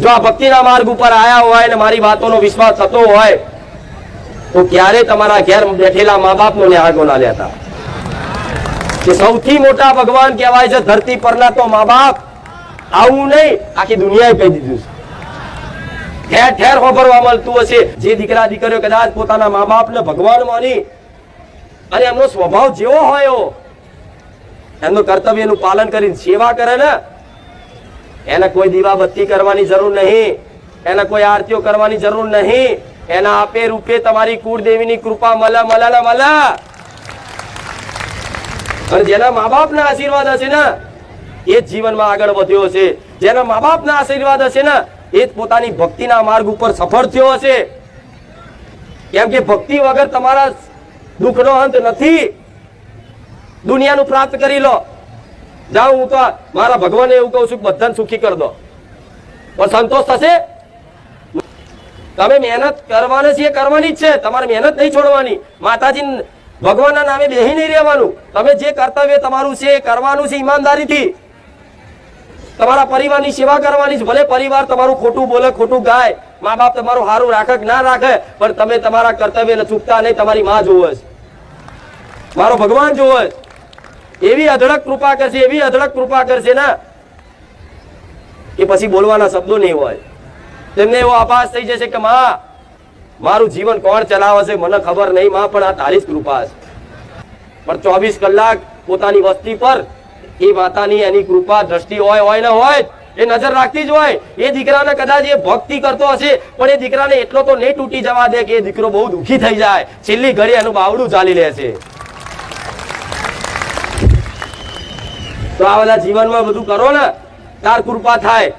જો આ ભક્તિના માર્ગ ઉપર આયા હોય અને મારી વાતોનો વિશ્વાસ થતો હોય તો ક્યારે તમારા ઘેર બેઠેલા મા બાપનો ન્યાગો ના લેતા કે સૌથી મોટા ભગવાન કહેવાય છે ધરતી પરના તો મા બાપ આવું નહીં આખી દુનિયાએ કહી દીધું છે ઠેર ઠેર ખબરવા મળતું હશે જે દીકરા દીકરીઓ કદાચ પોતાના મા બાપને ભગવાન માની અને એમનો સ્વભાવ જેવો હોય એમનું કર્તવ્યનું પાલન કરીને સેવા કરે ને એને કોઈ દીવાબત્તી કરવાની જરૂર નહીં એને કોઈ આરતીઓ કરવાની જરૂર નહીં એના આપે રૂપે તમારી કુળદેવીની કૃપા મળે મળે ને મળે અને જેના મા બાપના આશીર્વાદ હશે ને એ જ જીવનમાં આગળ વધ્યો હશે જેના મા બાપના આશીર્વાદ હશે ને એ જ પોતાની ભક્તિના માર્ગ ઉપર સફળ થયો હશે કેમ કે ભક્તિ વગર તમારા દુઃખનો અંત નથી દુનિયાનું પ્રાપ્ત કરી લો જાઓ હું તો મારા ભગવાને એવું કહું છું કે બધાને સુખી કરી દો પણ સંતોષ થશે તમે મહેનત કરવાની છે કરવાની જ છે તમારે મહેનત નહીં છોડવાની માતાજી ભગવાનના નામે બેહી નહીં રહેવાનું તમે જે કર્તવ્ય તમારું છે કરવાનું છે ઈમાનદારીથી તમારા પરિવારની સેવા કરવાની છે ભલે પરિવાર તમારું ખોટું બોલે ખોટું ગાય મા બાપ તમારું સારું રાખે કે ના રાખે પણ તમે તમારા કર્તવ્યને ચૂકતા નહીં તમારી માં જોવે છે મારો ભગવાન જોવે છે એવી અઢળક કૃપા કરશે એવી અઢળક કૃપા કરશે ને કે પછી બોલવાના શબ્દો નહીં હોય તેમને એવો આભાસ થઈ જશે કે માં મારું જીવન કોણ ચલાવે છે મને ખબર નહીં માં પણ આ તારી જ કૃપા છે પણ 24 કલાક પોતાની વસ્તી પર એ માતાની એની કૃપા દ્રષ્ટિ હોય ને હોય એ નજર રાખતી જ હોય એ દીકરાને કદાચ એ ભક્તિ કરતો હશે પણ એ દીકરાને એટલો તો નહીં તૂટી જવા દે કે એ દીકરો બહુ દુઃખી થઈ જાય છેલ્લી ઘડી એનું બાવડું ચાલી લે છે તો આ બધા જીવનમાં બધું કરો ને તાર કૃપા થાય